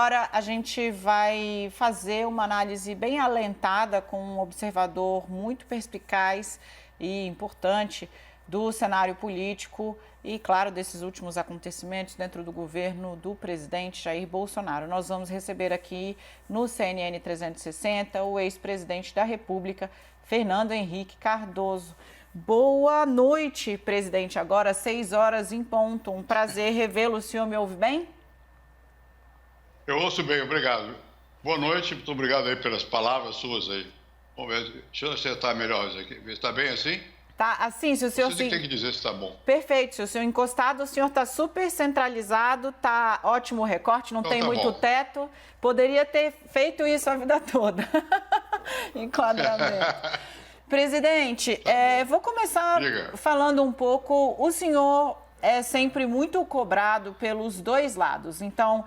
agora a gente vai fazer uma análise bem alentada com um observador muito perspicaz e importante do cenário político e, claro, desses últimos acontecimentos dentro do governo do presidente Jair Bolsonaro. Nós vamos receber aqui no CNN 360 o ex-presidente da República, Fernando Henrique Cardoso. Boa noite, presidente. Agora 6 horas em ponto. Um prazer revê-lo. O senhor me ouve bem? Eu ouço bem, obrigado. Boa noite, muito obrigado aí pelas palavras suas aí. Vamos ver, deixa eu acertar melhor isso aqui. Está bem assim? Tá, assim, se o senhor... Você tem que dizer se está bom. Perfeito, se o senhor encostado, o senhor está super centralizado, está ótimo o recorte, não Então, tem tá muito bom. teto. Poderia ter feito isso a vida toda. Enquadramento. Presidente, vou começar Diga. falando um pouco. O senhor é sempre muito cobrado pelos dois lados. Então,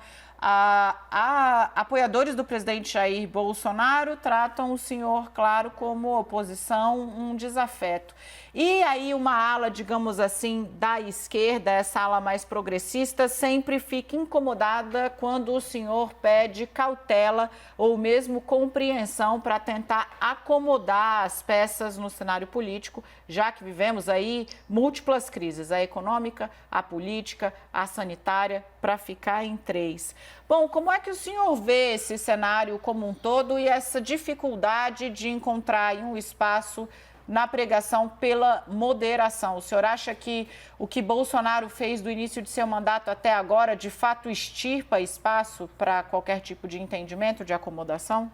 apoiadores do presidente Jair Bolsonaro tratam o senhor, claro, como oposição, um desafeto. E aí uma ala, digamos assim, da esquerda, essa ala mais progressista, sempre fica incomodada quando o senhor pede cautela ou mesmo compreensão para tentar acomodar as peças no cenário político, já que vivemos aí múltiplas crises, a econômica, a política, a sanitária, para ficar em 3. Bom, como é que o senhor vê esse cenário como um todo e essa dificuldade de encontrar um espaço na pregação pela moderação? O senhor acha que o que Bolsonaro fez do início de seu mandato até agora, de fato, extirpa espaço para qualquer tipo de entendimento, de acomodação?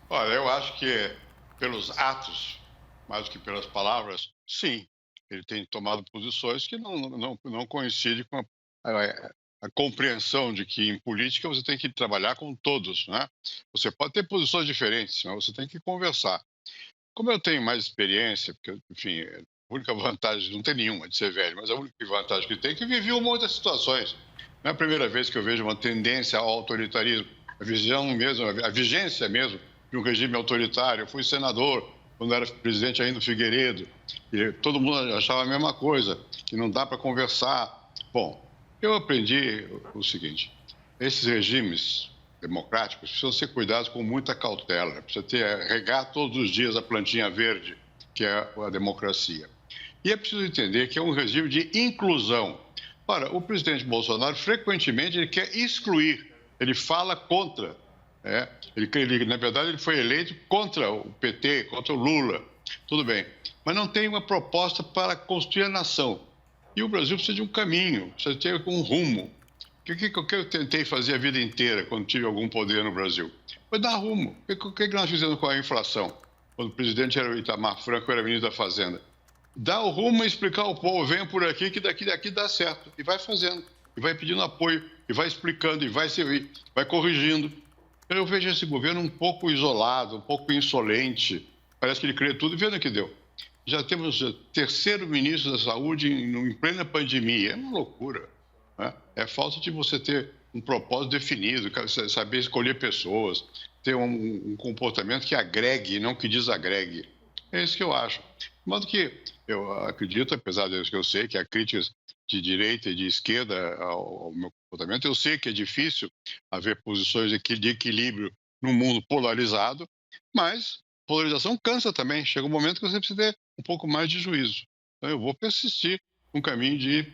Olha, eu acho que pelos atos, mais do que pelas palavras, sim, ele tem tomado posições que não coincidem com a compreensão de que em política você tem que trabalhar com todos, né? Você pode ter posições diferentes, mas você tem que conversar. Como eu tenho mais experiência, porque, enfim, a única vantagem, não tem nenhuma de ser velho, mas a única vantagem que tem é que vivi um monte de situações. Não é a primeira vez que eu vejo uma tendência ao autoritarismo, a visão mesmo, a vigência mesmo de um regime autoritário. Eu fui senador quando era presidente ainda do Figueiredo, e todo mundo achava a mesma coisa, que não dá para conversar. Bom, eu aprendi o seguinte: esses regimes democráticos precisam ser cuidados com muita cautela. Precisa regar todos os dias a plantinha verde, que é a democracia. E é preciso entender que é um regime de inclusão. Ora, o presidente Bolsonaro, frequentemente, ele quer excluir, ele fala contra. Na verdade, ele foi eleito contra o PT, contra o Lula. Tudo bem. Mas não tem uma proposta para construir a nação. E o Brasil precisa de um caminho, precisa ter um rumo. O que eu tentei fazer a vida inteira quando tive algum poder no Brasil? Foi dar rumo. O que nós fizemos com a inflação? Quando o presidente era o Itamar Franco, era ministro da Fazenda. Dar o rumo e explicar ao povo: venha por aqui, que daqui dá certo. E vai fazendo, e vai pedindo apoio, e vai explicando, e vai corrigindo. Eu vejo esse governo um pouco isolado, um pouco insolente. Parece que ele crê tudo, e vendo o que deu. Já temos o terceiro ministro da Saúde em plena pandemia. É uma loucura. É falta de você ter um propósito definido, saber escolher pessoas, ter um comportamento que agregue, não que desagregue. É isso que eu acho. De modo que eu acredito, apesar de que eu sei que há críticas de direita e de esquerda ao meu comportamento, eu sei que é difícil haver posições de equilíbrio num mundo polarizado, mas polarização cansa também. Chega um momento que você precisa ter um pouco mais de juízo. Então eu vou persistir no caminho de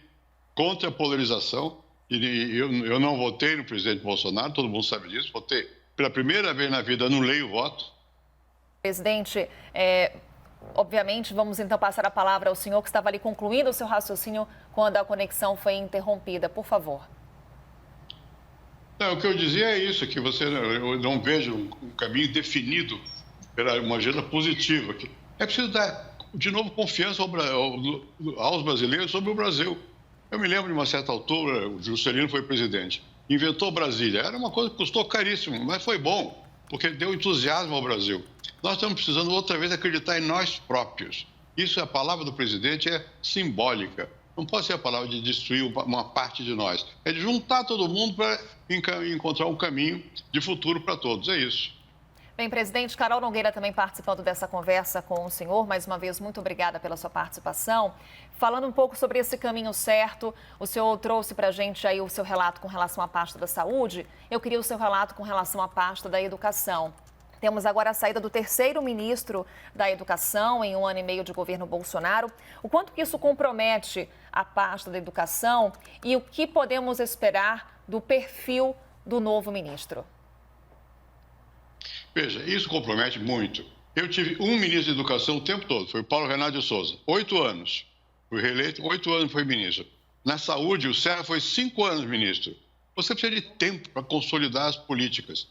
contra a polarização. Eu não votei no presidente Bolsonaro, todo mundo sabe disso. Votei pela primeira vez na vida, anulei o voto. Presidente, obviamente, vamos então passar a palavra ao senhor que estava ali concluindo o seu raciocínio quando a conexão foi interrompida. Por favor. Não, o que eu dizia é isso, que eu não vejo um caminho definido pela uma agenda positiva. É preciso dar, de novo, confiança aos brasileiros sobre o Brasil. Eu me lembro de uma certa altura, o Juscelino foi presidente, inventou Brasília. Era uma coisa que custou caríssimo, mas foi bom, porque deu entusiasmo ao Brasil. Nós estamos precisando outra vez acreditar em nós próprios. Isso, a palavra do presidente é simbólica. Não pode ser a palavra de destruir uma parte de nós. É de juntar todo mundo para encontrar um caminho de futuro para todos. É isso. Bem, presidente, Carol Nogueira também participando dessa conversa com o senhor. Mais uma vez, muito obrigada pela sua participação. Falando um pouco sobre esse caminho certo, o senhor trouxe para a gente aí o seu relato com relação à pasta da saúde. Eu queria o seu relato com relação à pasta da educação. Temos agora a saída do terceiro ministro da Educação em 1 ano e meio de governo Bolsonaro. O quanto que isso compromete a pasta da educação e o que podemos esperar do perfil do novo ministro? Veja, isso compromete muito. Eu tive um ministro de Educação o tempo todo, foi o Paulo Renato de Souza, 8 anos. Fui reeleito, 8 anos foi ministro. Na saúde, o Serra foi 5 anos ministro. Você precisa de tempo para consolidar as políticas.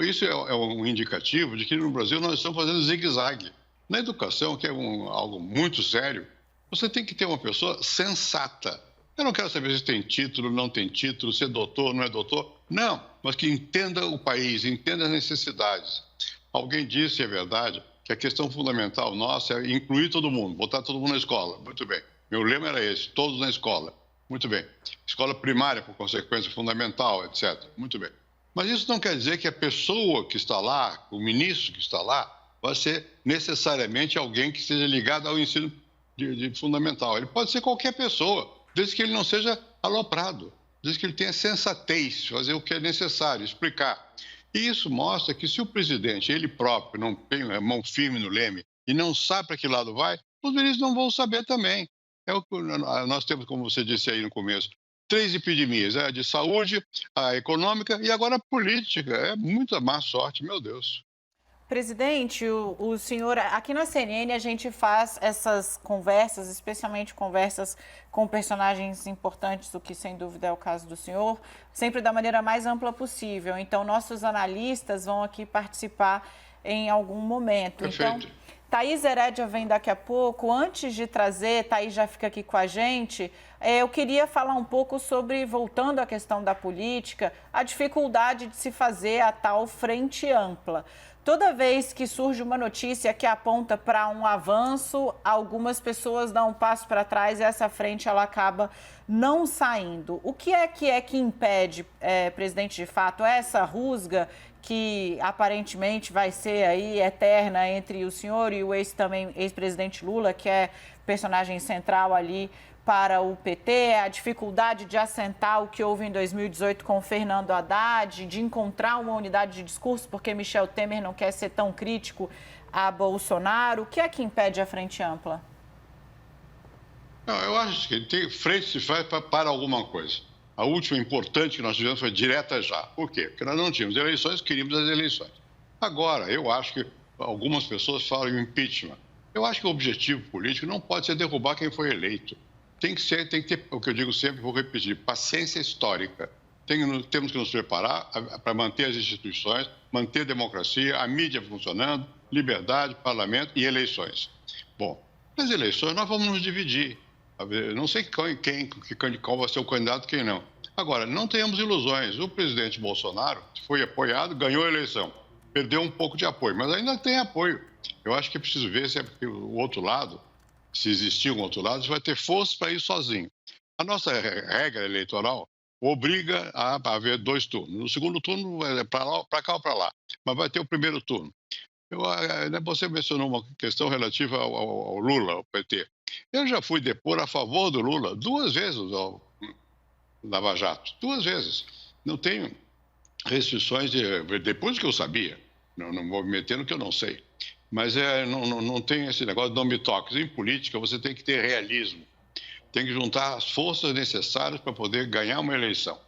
Isso é um indicativo de que no Brasil nós estamos fazendo zigue-zague. Na educação, que é algo muito sério, você tem que ter uma pessoa sensata. Eu não quero saber se tem título, não tem título, se é doutor, não é doutor. Não, mas que entenda o país, entenda as necessidades. Alguém disse, é verdade, que a questão fundamental nossa é incluir todo mundo, botar todo mundo na escola. Muito bem. Meu lema era esse, todos na escola. Muito bem. Escola primária, por consequência, fundamental, etc. Muito bem. Mas isso não quer dizer que a pessoa que está lá, o ministro que está lá, vai ser necessariamente alguém que esteja ligado ao ensino de fundamental. Ele pode ser qualquer pessoa, desde que ele não seja aloprado, desde que ele tenha sensatez, fazer o que é necessário, explicar. E isso mostra que se o presidente, ele próprio, não tem a mão firme no leme e não sabe para que lado vai, os ministros não vão saber também. Nós temos, como você disse aí no começo, 3 epidemias, a de saúde, a econômica e agora a política. É muita má sorte, meu Deus. Presidente, o senhor, aqui na CNN a gente faz essas conversas, especialmente conversas com personagens importantes, o que sem dúvida é o caso do senhor, sempre da maneira mais ampla possível. Então, nossos analistas vão aqui participar em algum momento. Perfeito. Então, Thaís Herédia vem daqui a pouco. Antes de trazer, Thaís já fica aqui com a gente, eu queria falar um pouco sobre, voltando à questão da política, a dificuldade de se fazer a tal frente ampla. Toda vez que surge uma notícia que aponta para um avanço, algumas pessoas dão um passo para trás e essa frente ela acaba não saindo. O que que impede, presidente, de fato, essa rusga que aparentemente vai ser aí eterna entre o senhor e o ex-presidente Lula, que é personagem central ali para o PT, a dificuldade de assentar o que houve em 2018 com o Fernando Haddad, de encontrar uma unidade de discurso, porque Michel Temer não quer ser tão crítico a Bolsonaro. O que é que impede a frente ampla? Não, eu acho que frente se faz para alguma coisa. A última importante que nós tivemos foi direta já. Por quê? Porque nós não tínhamos eleições, queríamos as eleições. Agora, eu acho que algumas pessoas falam em impeachment. Eu acho que o objetivo político não pode ser derrubar quem foi eleito. Tem que ter, o que eu digo sempre, vou repetir, paciência histórica. Temos que nos preparar para manter as instituições, manter a democracia, a mídia funcionando, liberdade, parlamento e eleições. Bom, nas eleições nós vamos nos dividir. Não sei qual vai ser o candidato e quem não. Agora, não tenhamos ilusões. O presidente Bolsonaro foi apoiado, ganhou a eleição. Perdeu um pouco de apoio, mas ainda tem apoio. Eu acho que é preciso ver se o outro lado, se existir um outro lado, vai ter força para ir sozinho. A nossa regra eleitoral obriga a haver 2 turnos. No segundo turno, é para cá ou para lá, mas vai ter o primeiro turno. Você mencionou uma questão relativa ao Lula, ao PT. Eu já fui depor a favor do Lula 2 vezes ao Lava Jato, 2 vezes. Não tenho restrições depois que eu sabia. Não vou me meter no que eu não sei. Mas não tem esse negócio de não me toques. Em política, você tem que ter realismo. Tem que juntar as forças necessárias para poder ganhar uma eleição.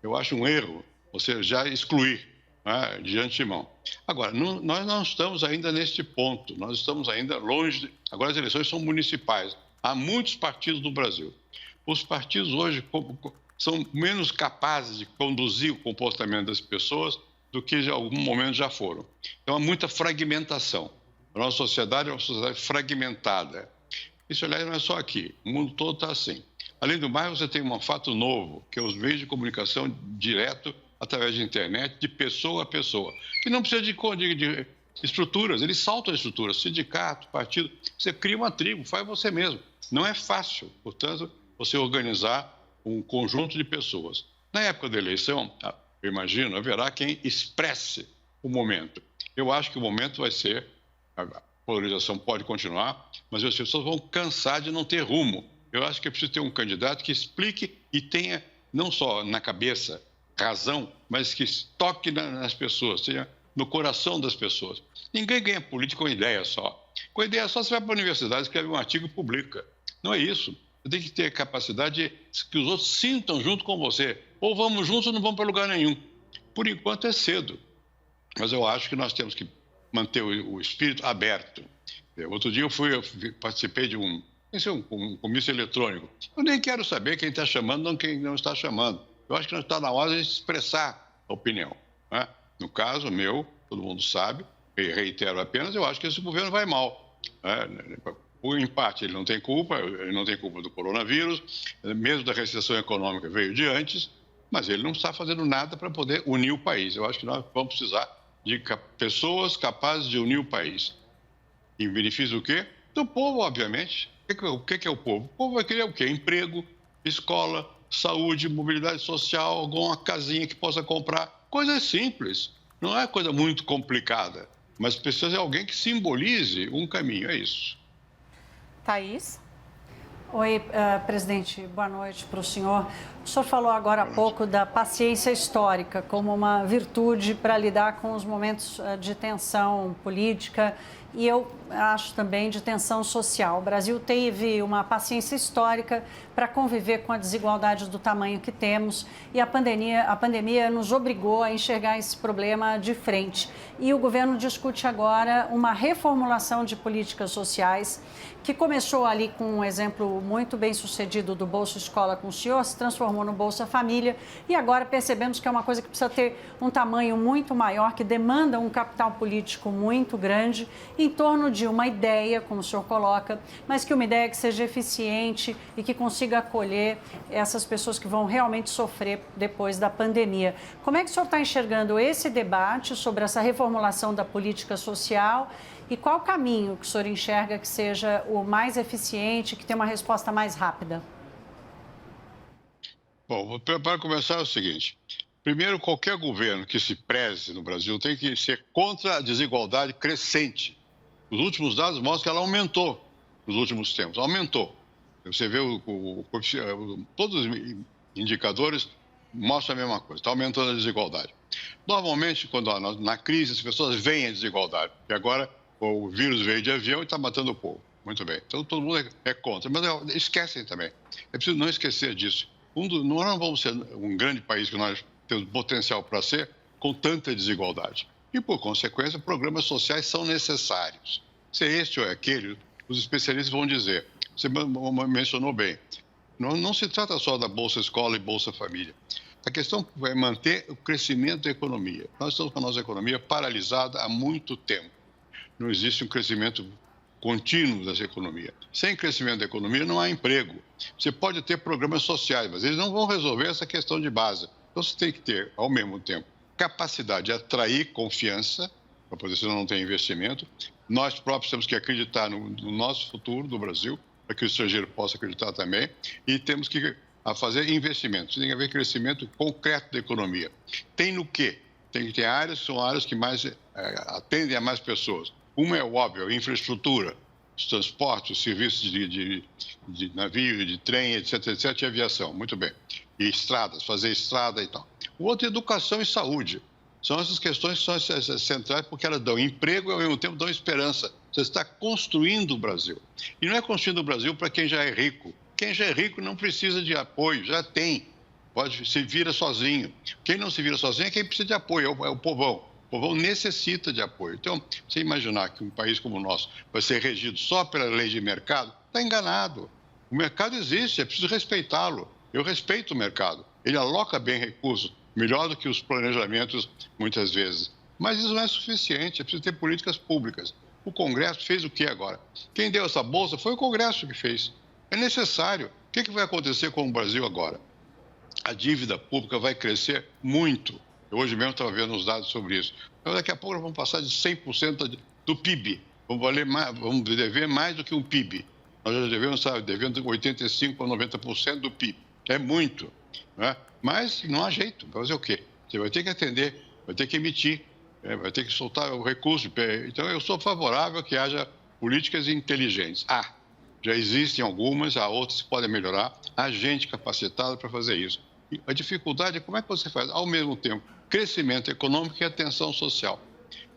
Eu acho um erro você já excluir, né, de antemão. Agora, nós não estamos ainda neste ponto. Nós estamos ainda longe. Agora, as eleições são municipais. Há muitos partidos no Brasil. Os partidos hoje são menos capazes de conduzir o comportamento das pessoas do que em algum momento já foram. Então, há muita fragmentação. A nossa sociedade é uma sociedade fragmentada. Isso, aliás, não é só aqui. O mundo todo está assim. Além do mais, você tem um fato novo, que é os meios de comunicação direto, através de internet, de pessoa a pessoa. Que não precisa de estruturas, eles saltam as estruturas. Sindicato, partido, você cria uma tribo, faz você mesmo. Não é fácil, portanto, você organizar um conjunto de pessoas. Na época da eleição, eu imagino, haverá quem expresse o momento. Eu acho que o momento vai ser, a polarização pode continuar, mas as pessoas vão cansar de não ter rumo. Eu acho que é preciso ter um candidato que explique e tenha, não só na cabeça, razão, mas que toque nas pessoas, seja no coração das pessoas. Ninguém ganha política com ideia só. Com ideia só, você vai para a universidade, escreve um artigo e publica. Não é isso. Você tem que ter capacidade de que os outros sintam junto com você. Ou vamos juntos ou não vamos para lugar nenhum. Por enquanto é cedo. Mas eu acho que nós temos que manter o espírito aberto. Outro dia eu participei de um comício eletrônico. Eu nem quero saber quem está chamando ou quem não está chamando. Eu acho que não está na hora de expressar a opinião. Né? No caso meu, todo mundo sabe, e reitero apenas, eu acho que esse governo vai mal. Né? O empate, ele não tem culpa do coronavírus, mesmo da recessão econômica veio de antes, mas ele não está fazendo nada para poder unir o país. Eu acho que nós vamos precisar de pessoas capazes de unir o país. Em benefício do quê? Do povo, obviamente. O que é o povo? O povo vai querer o quê? Emprego, escola, saúde, mobilidade social, alguma casinha que possa comprar. Coisas simples. Não é coisa muito complicada, mas precisa de alguém que simbolize um caminho. É isso. Thaís? Oi, presidente, boa noite para o senhor. O senhor falou agora há pouco da paciência histórica como uma virtude para lidar com os momentos de tensão política e eu acho também de tensão social. O Brasil teve uma paciência histórica para conviver com a desigualdade do tamanho que temos e a pandemia nos obrigou a enxergar esse problema de frente. E o governo discute agora uma reformulação de políticas sociais que começou ali com um exemplo muito bem sucedido do Bolsa Escola com o senhor, se transformou no Bolsa Família e agora percebemos que é uma coisa que precisa ter um tamanho muito maior, que demanda um capital político muito grande em torno de uma ideia, como o senhor coloca, mas que uma ideia que seja eficiente e que consiga acolher essas pessoas que vão realmente sofrer depois da pandemia. Como é que o senhor está enxergando esse debate sobre essa reformulação da política social e qual o caminho que o senhor enxerga que seja o mais eficiente, que tenha uma resposta mais rápida? Bom, para começar é o seguinte. Primeiro, qualquer governo que se preze no Brasil tem que ser contra a desigualdade crescente. Os últimos dados mostram que ela aumentou nos últimos tempos, aumentou. Você vê todos os indicadores mostram a mesma coisa, está aumentando a desigualdade. Normalmente, quando na crise, as pessoas veem a desigualdade, e agora o vírus veio de avião e está matando o povo. Muito bem, então todo mundo é contra, mas esquecem também. É preciso não esquecer disso. Nós não vamos ser um grande país que nós temos potencial para ser com tanta desigualdade. E, por consequência, programas sociais são necessários. Se é este ou é aquele, os especialistas vão dizer. Você mencionou bem. Não se trata só da Bolsa Escola e Bolsa Família. A questão é manter o crescimento da economia. Nós estamos com a nossa economia paralisada há muito tempo. Não existe um crescimento contínuo dessa economia. Sem crescimento da economia não há emprego. Você pode ter programas sociais, mas eles não vão resolver essa questão de base. Então você tem que ter, ao mesmo tempo, capacidade de atrair confiança, para poder senão não ter investimento. Nós próprios temos que acreditar no nosso futuro do Brasil, para que o estrangeiro possa acreditar também, e temos que fazer investimentos. Tem que haver crescimento concreto da economia. Tem no quê? Tem que ter áreas que são áreas que mais atendem a mais pessoas. Uma é o óbvio, a infraestrutura, os transportes, os serviços de navio, de trem, etc., etc., e aviação. Muito bem. E estradas, fazer estrada e tal. O outro é educação e saúde. São essas questões que são centrais porque elas dão emprego e, ao mesmo tempo, dão esperança. Você está construindo o Brasil. E não é construindo o Brasil para quem já é rico. Quem já é rico não precisa de apoio, já tem. Se vira sozinho. Quem não se vira sozinho é quem precisa de apoio, é o povão. O povão necessita de apoio. Então, você imaginar que um país como o nosso vai ser regido só pela lei de mercado, está enganado. O mercado existe, é preciso respeitá-lo. Eu respeito o mercado. Ele aloca bem recursos, melhor do que os planejamentos, muitas vezes. Mas isso não é suficiente, é preciso ter políticas públicas. O Congresso fez o que agora? Quem deu essa bolsa foi o Congresso que fez. É necessário. O que vai acontecer com o Brasil agora? A dívida pública vai crescer muito. Eu hoje mesmo estava vendo os dados sobre isso. Então, daqui a pouco nós vamos passar de 100% do PIB. Vamos dever mais do que o PIB. Nós já devemos estar devendo 85% a 90% do PIB. É muito. Né? Mas não há jeito. Vai fazer o quê? Você vai ter que atender, vai ter que emitir. vai ter que soltar o recurso. Então, eu sou favorável que haja políticas inteligentes. Já existem algumas, há outras que podem melhorar. Há gente capacitada para fazer isso. E a dificuldade é como é que você faz, ao mesmo tempo, crescimento econômico e atenção social.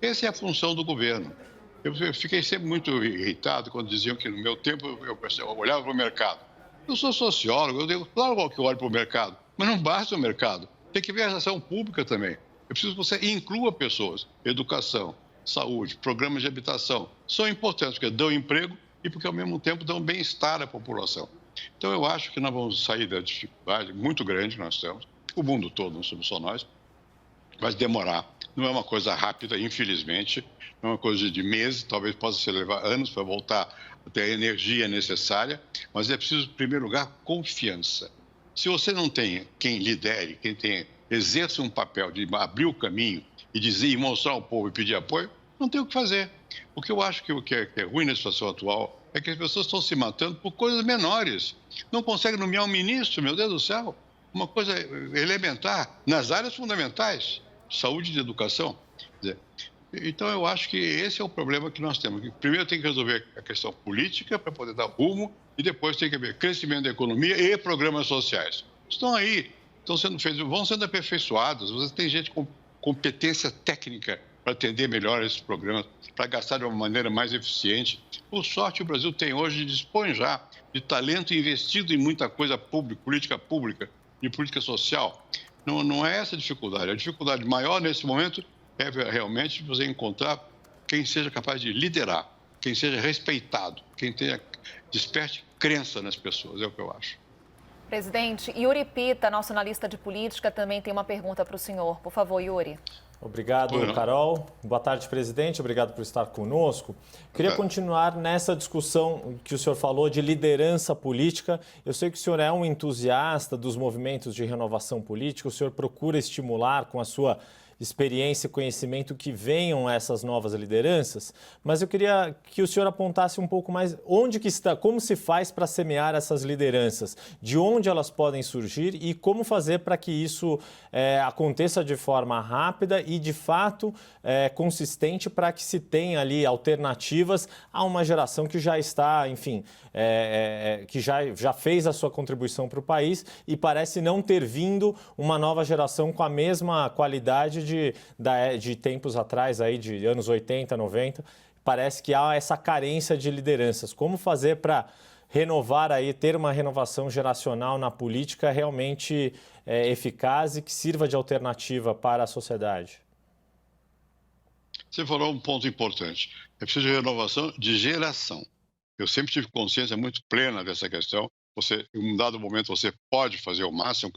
Essa é a função do governo. Eu fiquei sempre muito irritado quando diziam que no meu tempo eu olhava para o mercado. Eu sou sociólogo, eu digo, claro que eu olho para o mercado, mas não basta o mercado. Tem que ver a ação pública também. Eu preciso que você inclua pessoas. Educação, saúde, programas de habitação. São importantes porque dão emprego e porque, ao mesmo tempo, dão bem-estar à população. Então, eu acho que nós vamos sair da dificuldade muito grande que nós temos. O mundo todo, não somos só nós. Vai demorar. Não é uma coisa rápida, infelizmente. Não é uma coisa de meses. Talvez possa levar anos para voltar a ter a energia necessária. Mas é preciso, em primeiro lugar, confiança. Se você não tem quem lidere, exerça um papel de abrir o caminho e dizer, e mostrar ao povo e pedir apoio, não tem o que fazer. O que eu acho que é ruim na situação atual é que as pessoas estão se matando por coisas menores. Não conseguem nomear um ministro, meu Deus do céu. Uma coisa elementar, nas áreas fundamentais, saúde e educação. Então, eu acho que esse é o problema que nós temos. Primeiro tem que resolver a questão política para poder dar rumo e depois tem que haver crescimento da economia e programas sociais. Estão aí, estão sendo feitos, vão sendo aperfeiçoados. Você tem gente com competência técnica para atender melhor esses programas, para gastar de uma maneira mais eficiente. Por sorte, o Brasil tem hoje, dispõe já de talento investido em muita coisa pública, política pública e política social. Não é essa a dificuldade. A dificuldade maior nesse momento é realmente você encontrar quem seja capaz de liderar, quem seja respeitado, quem desperte crença nas pessoas, é o que eu acho. Presidente, Yuri Pita, nosso analista de política, também tem uma pergunta para o senhor. Por favor, Yuri. Obrigado, Carol. Boa tarde, presidente. Obrigado por estar conosco. Queria continuar nessa discussão que o senhor falou de liderança política. Eu sei que o senhor é um entusiasta dos movimentos de renovação política. O senhor procura estimular com a sua experiência e conhecimento que venham essas novas lideranças, mas eu queria que o senhor apontasse um pouco mais onde que está, como se faz para semear essas lideranças, de onde elas podem surgir e como fazer para que isso aconteça de forma rápida e, de fato, consistente para que se tenha ali alternativas a uma geração que já está, enfim, que já fez a sua contribuição para o país e parece não ter vindo uma nova geração com a mesma qualidade de tempos atrás, aí, de anos 80, 90, parece que há essa carência de lideranças. Como fazer para renovar aí, ter uma renovação geracional na política realmente eficaz e que sirva de alternativa para a sociedade? Você falou um ponto importante. É preciso de renovação de geração. Eu sempre tive consciência muito plena dessa questão. Em um dado momento, você pode fazer o máximo,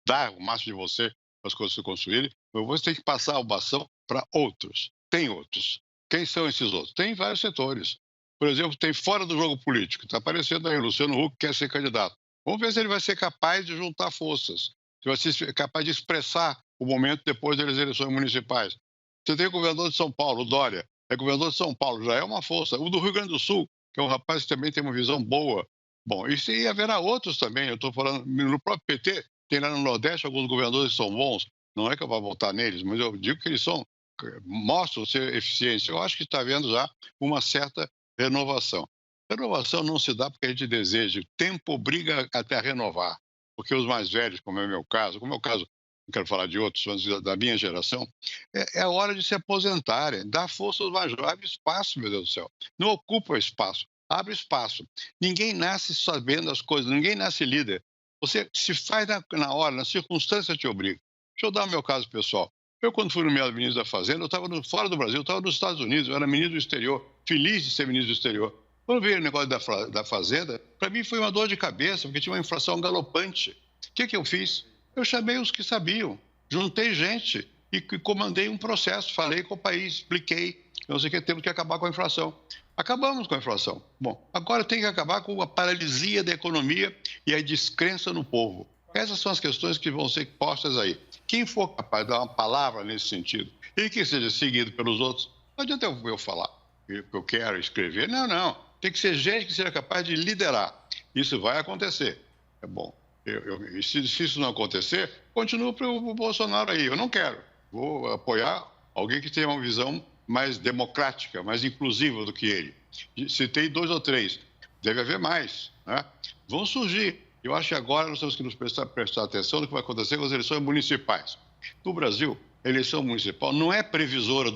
dar o máximo de você para as coisas se construírem, mas você tem que passar a bastão para outros. Tem outros. Quem são esses outros? Tem vários setores. Por exemplo, tem fora do jogo político. Está aparecendo aí, Luciano Huck quer ser candidato. Vamos ver se ele vai ser capaz de juntar forças, se vai ser capaz de expressar o momento depois das eleições municipais. Você tem o governador de São Paulo, o Dória, é governador de São Paulo, já é uma força. O do Rio Grande do Sul, que é um rapaz que também tem uma visão boa. Bom, e haverá outros também. Eu estou falando, no próprio PT, tem lá no Nordeste alguns governadores que são bons. Não é que eu vou votar neles, mas eu digo que eles mostram ser eficientes. Eu acho que está havendo já uma certa renovação. Renovação não se dá porque a gente deseja. O tempo obriga até a renovar. Porque os mais velhos, como é o meu caso, não quero falar de outros, mas da minha geração, é a hora de se aposentarem, dar força aos mais jovens, abre espaço, meu Deus do céu. Não ocupa espaço, abre espaço. Ninguém nasce sabendo as coisas, ninguém nasce líder. Você se faz na hora, na circunstância te obriga. Deixa eu dar o meu caso pessoal. Eu, quando fui nomeado ministro da Fazenda, eu estava fora do Brasil, eu estava nos Estados Unidos, eu era ministro do exterior, feliz de ser ministro do exterior. Quando veio o negócio da Fazenda, para mim foi uma dor de cabeça, porque tinha uma inflação galopante. O que eu fiz? Eu chamei os que sabiam, juntei gente e comandei um processo, falei com o país, expliquei, não sei o que, temos que acabar com a inflação. Acabamos com a inflação. Bom, agora tem que acabar com a paralisia da economia e a descrença no povo. Essas são as questões que vão ser postas aí. Quem for capaz de dar uma palavra nesse sentido e que seja seguido pelos outros, não adianta eu falar que eu quero escrever. Não. Tem que ser gente que seja capaz de liderar. Isso vai acontecer. É bom. Se isso não acontecer, continua para o Bolsonaro aí. Eu não quero. Vou apoiar alguém que tenha uma visão mais democrática, mais inclusiva do que ele. Citei 2 ou 3, deve haver mais, né? Vão surgir. Eu acho que agora nós temos que nos prestar atenção no que vai acontecer com as eleições municipais. No Brasil, a eleição municipal não é previsora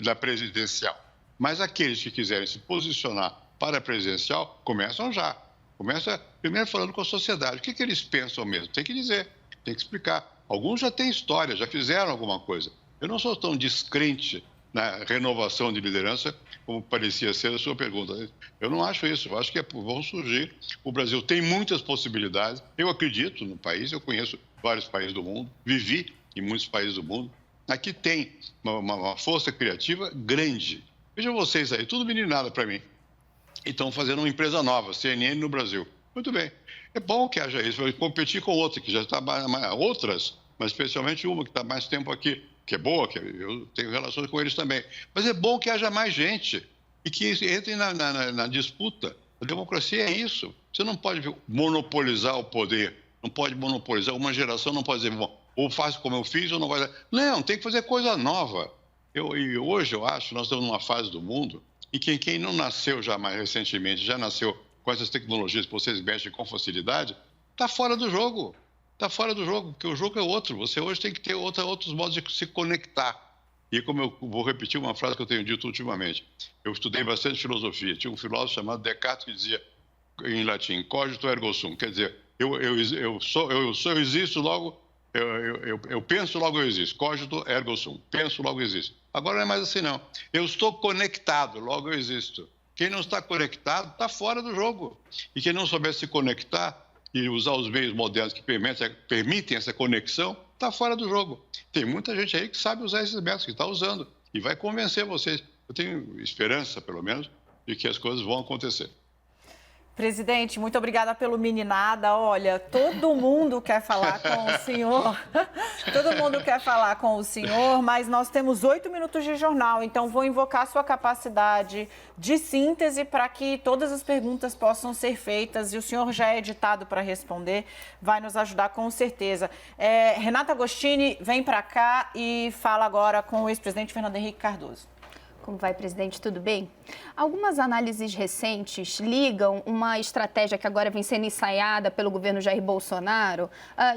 da presidencial, mas aqueles que quiserem se posicionar para a presidencial começam já. Começa primeiro falando com a sociedade. O que eles pensam mesmo? Tem que dizer, tem que explicar. Alguns já têm história, já fizeram alguma coisa. Eu não sou tão descrente na renovação de liderança como parecia ser a sua pergunta. Eu não acho isso. Eu acho que vão surgir. O Brasil tem muitas possibilidades. Eu acredito no país, eu conheço vários países do mundo, vivi em muitos países do mundo. Aqui tem uma força criativa grande. Vejam vocês aí, tudo meninada para mim. E estão fazendo uma empresa nova, CNN no Brasil. Muito bem. É bom que haja isso, vai competir com outra, que já está outras, mas especialmente uma que está mais tempo aqui, que é boa, que eu tenho relações com eles também. Mas é bom que haja mais gente e que entrem na disputa. A democracia é isso. Você não pode monopolizar o poder, não pode monopolizar. Uma geração não pode dizer, bom, ou faço como eu fiz ou não vai... Não, tem que fazer coisa nova. E hoje eu acho que nós estamos numa fase do mundo em que quem não nasceu já mais recentemente, já nasceu com essas tecnologias que vocês mexem com facilidade, está fora do jogo. Está fora do jogo, porque o jogo é outro. Você hoje tem que ter outros modos de se conectar. E como eu vou repetir uma frase que eu tenho dito ultimamente, eu estudei bastante filosofia. Tinha um filósofo chamado Descartes que dizia, em latim, cogito ergo sum. Quer dizer, eu existo, logo... Eu penso, logo eu existo. Cogito, ergo sum. Penso, logo existo. Agora não é mais assim, não. Eu estou conectado, logo eu existo. Quem não está conectado está fora do jogo. E quem não souber se conectar e usar os meios modernos que permitem essa conexão, está fora do jogo. Tem muita gente aí que sabe usar esses métodos, que está usando. E vai convencer vocês. Eu tenho esperança, pelo menos, de que as coisas vão acontecer. Presidente, muito obrigada pelo meninada. Olha, todo mundo quer falar com o senhor. Todo mundo quer falar com o senhor, mas nós temos 8 minutos de jornal, então vou invocar a sua capacidade de síntese para que todas as perguntas possam ser feitas. E o senhor já é editado para responder, vai nos ajudar com certeza. Renata Agostini, vem para cá e fala agora com o ex-presidente Fernando Henrique Cardoso. Como vai, presidente? Tudo bem? Algumas análises recentes ligam uma estratégia que agora vem sendo ensaiada pelo governo Jair Bolsonaro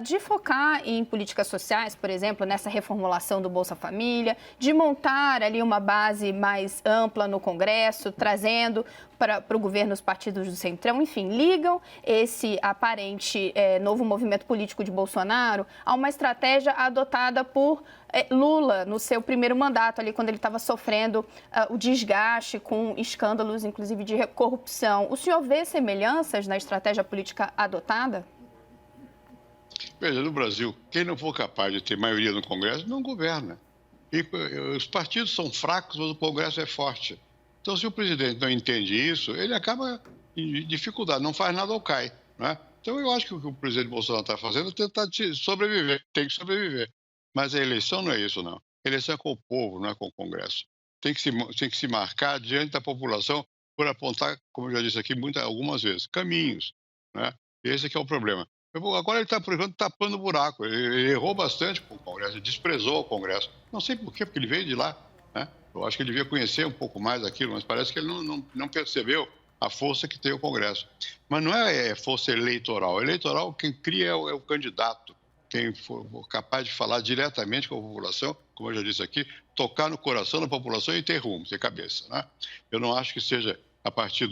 de focar em políticas sociais, por exemplo, nessa reformulação do Bolsa Família, de montar ali uma base mais ampla no Congresso, trazendo para o governo os partidos do Centrão, enfim, ligam esse aparente novo movimento político de Bolsonaro a uma estratégia adotada por Lula no seu primeiro mandato, ali quando ele estava sofrendo o desgaste com escândalos, inclusive, de corrupção. O senhor vê semelhanças na estratégia política adotada? Veja, no Brasil, quem não for capaz de ter maioria no Congresso não governa. E os partidos são fracos, mas o Congresso é forte. Então, se o presidente não entende isso, ele acaba em dificuldade, não faz nada ou cai, né? Então, eu acho que o que o presidente Bolsonaro está fazendo é tentar sobreviver, tem que sobreviver. Mas a eleição não é isso, não. A eleição é com o povo, não é com o Congresso. Tem que se marcar diante da população por apontar, como eu já disse aqui algumas vezes, caminhos, né? Esse que é o problema. Agora ele está, por exemplo, tapando o buraco. Ele errou bastante com o Congresso, ele desprezou o Congresso. Não sei por quê, porque ele veio de lá, né? Eu acho que ele devia conhecer um pouco mais daquilo, mas parece que ele não percebeu a força que tem o Congresso. Mas não é força eleitoral. Eleitoral, quem cria é o candidato. Quem for capaz de falar diretamente com a população, como eu já disse aqui, tocar no coração da população e ter rumo, ter cabeça, né? Eu não acho que seja a partir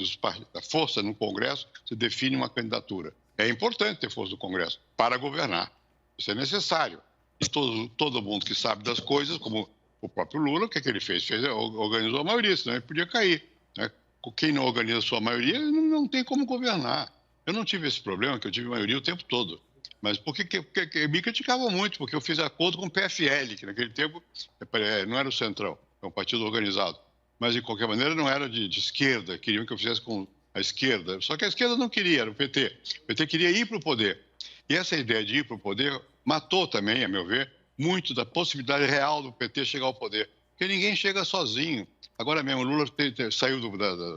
da força no Congresso se define uma candidatura. É importante ter força no Congresso para governar. Isso é necessário. E todo mundo que sabe das coisas, como o próprio Lula, o que ele fez? Organizou a maioria, senão ele podia cair, né? Quem não organiza a sua maioria não tem como governar. Eu não tive esse problema, que eu tive maioria o tempo todo. Mas porque me criticavam muito, porque eu fiz acordo com o PFL, que naquele tempo não era o Centrão, é um partido organizado. Mas, de qualquer maneira, não era de esquerda, queriam que eu fizesse com a esquerda. Só que a esquerda não queria, era o PT. O PT queria ir para o poder. E essa ideia de ir para o poder matou também, a meu ver, muito da possibilidade real do PT chegar ao poder. Porque ninguém chega sozinho. Agora mesmo, o Lula saiu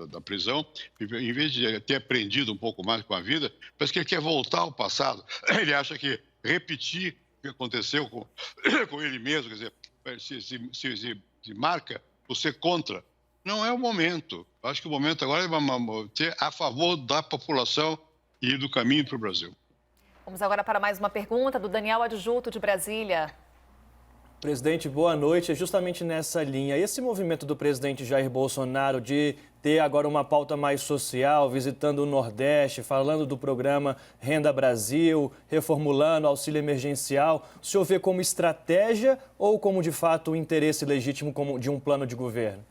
da prisão, em vez de ter aprendido um pouco mais com a vida, parece que ele quer voltar ao passado. Ele acha que repetir que aconteceu com ele mesmo, quer dizer, se marca por ser contra. Não é o momento. Acho que o momento agora é ter a favor da população e do caminho para o Brasil. Vamos agora para mais uma pergunta do Daniel Adjuto, de Brasília. Presidente, boa noite. É justamente nessa linha. Esse movimento do presidente Jair Bolsonaro de ter agora uma pauta mais social, visitando o Nordeste, falando do programa Renda Brasil, reformulando auxílio emergencial, o senhor vê como estratégia ou como, de fato, o interesse legítimo de um plano de governo?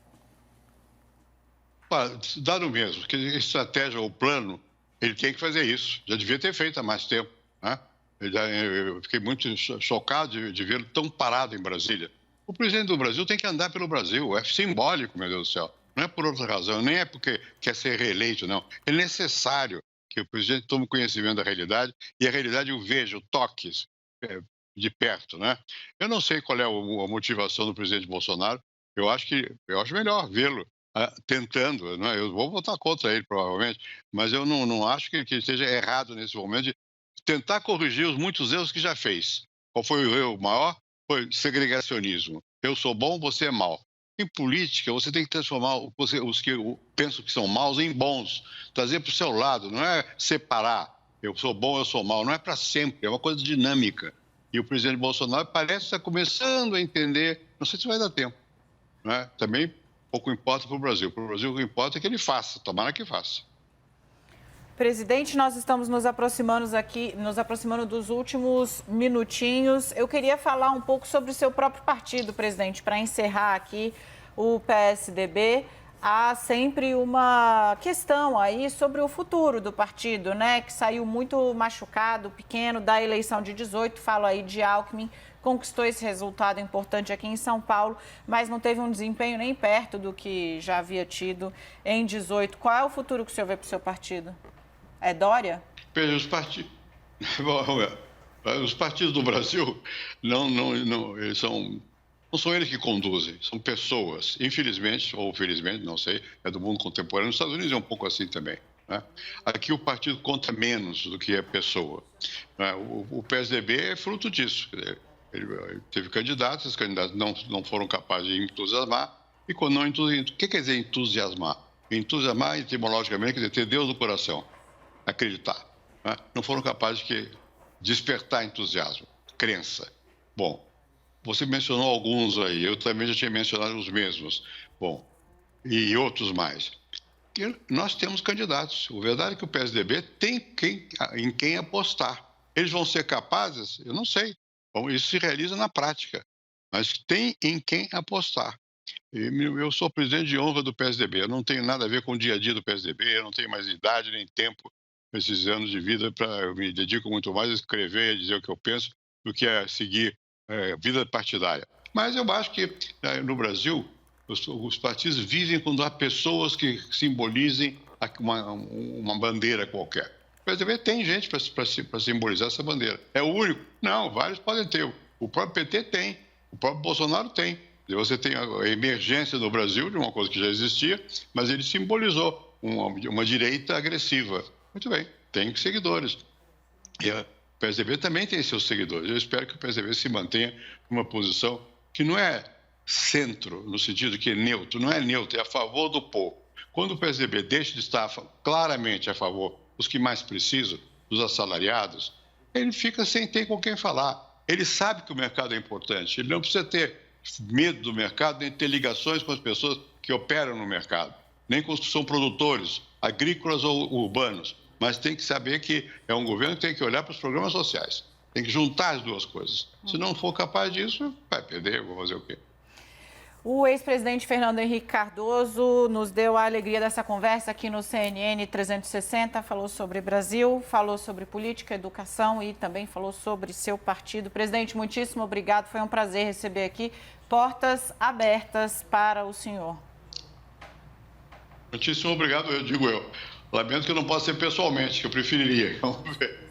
Dá no mesmo, porque estratégia ou plano, ele tem que fazer isso. Já devia ter feito há mais tempo, né? Eu fiquei muito chocado de vê-lo tão parado em Brasília. O presidente do Brasil tem que andar pelo Brasil, é simbólico, meu Deus do céu. Não é por outra razão, nem é porque quer ser reeleito, não. É necessário que o presidente tome conhecimento da realidade e a realidade o veja, o toque de perto, né? Eu não sei qual é a motivação do presidente Bolsonaro, eu acho melhor vê-lo tentando, né? Eu vou votar contra ele, provavelmente, mas eu não acho que esteja errado nesse momento de tentar corrigir os muitos erros que já fez. Qual foi o erro maior? Foi segregacionismo. Eu sou bom, você é mau. Em política, você tem que transformar os que eu penso que são maus em bons. Trazer para o seu lado, não é separar. Eu sou bom, eu sou mau. Não é para sempre, é uma coisa dinâmica. E o presidente Bolsonaro parece estar começando a entender. Não sei se vai dar tempo, né? Também pouco importa para o Brasil. Para o Brasil, o que importa é que ele faça. Tomara que faça. Presidente, nós estamos nos aproximando dos últimos minutinhos. Eu queria falar um pouco sobre o seu próprio partido, presidente, para encerrar aqui o PSDB. Há sempre uma questão aí sobre o futuro do partido, né? Que saiu muito machucado, pequeno, da eleição de 18. Falo aí de Alckmin, conquistou esse resultado importante aqui em São Paulo, mas não teve um desempenho nem perto do que já havia tido em 18. Qual é o futuro que o senhor vê para o seu partido? É Dória? Veja, os partidos do Brasil não são eles que conduzem, são pessoas. Infelizmente, ou felizmente, não sei, é do mundo contemporâneo. Nos Estados Unidos é um pouco assim também, né? Aqui o partido conta menos do que a pessoa, né? O PSDB é fruto disso. Ele teve candidatos, esses candidatos não foram capazes de entusiasmar. E quando não entusiasmar, o que quer dizer entusiasmar? Entusiasmar, etimologicamente, quer dizer ter Deus no coração. Acreditar, né? Não foram capazes de despertar entusiasmo, crença. Bom, você mencionou alguns aí, eu também já tinha mencionado os mesmos. Bom, e outros mais. E nós temos candidatos. O verdade é que o PSDB tem em quem apostar. Eles vão ser capazes? Eu não sei. Bom, isso se realiza na prática, mas tem em quem apostar. Eu sou presidente de honra do PSDB, eu não tenho nada a ver com o dia a dia do PSDB, eu não tenho mais idade nem tempo esses anos de vida, eu me dedico muito mais a escrever, a dizer o que eu penso, do que a seguir vida partidária. Mas eu acho que no Brasil, os partidos vivem quando há pessoas que simbolizem uma bandeira qualquer. O PSDB tem gente para simbolizar essa bandeira. É o único? Não, vários podem ter. O próprio PT tem, o próprio Bolsonaro tem. Você tem a emergência no Brasil de uma coisa que já existia, mas ele simbolizou uma direita agressiva. Muito bem, tem seguidores. E o PSDB também tem seus seguidores. Eu espero que o PSDB se mantenha numa posição que não é centro, no sentido que é neutro, não é neutro, é a favor do povo. Quando o PSDB deixa de estar claramente a favor dos que mais precisam, dos assalariados, ele fica sem ter com quem falar. Ele sabe que o mercado é importante, ele não precisa ter medo do mercado, nem ter ligações com as pessoas que operam no mercado, nem com os que são produtores, agrícolas ou urbanos. Mas tem que saber que é um governo que tem que olhar para os programas sociais. Tem que juntar as duas coisas. Se não for capaz disso, vai perder, vou fazer o quê? O ex-presidente Fernando Henrique Cardoso nos deu a alegria dessa conversa aqui no CNN 360, falou sobre Brasil, falou sobre política, educação e também falou sobre seu partido. Presidente, muitíssimo obrigado, foi um prazer receber aqui. Portas abertas para o senhor. Muitíssimo obrigado, eu digo eu. Lamento que eu não possa ser pessoalmente, que eu preferiria. Vamos ver.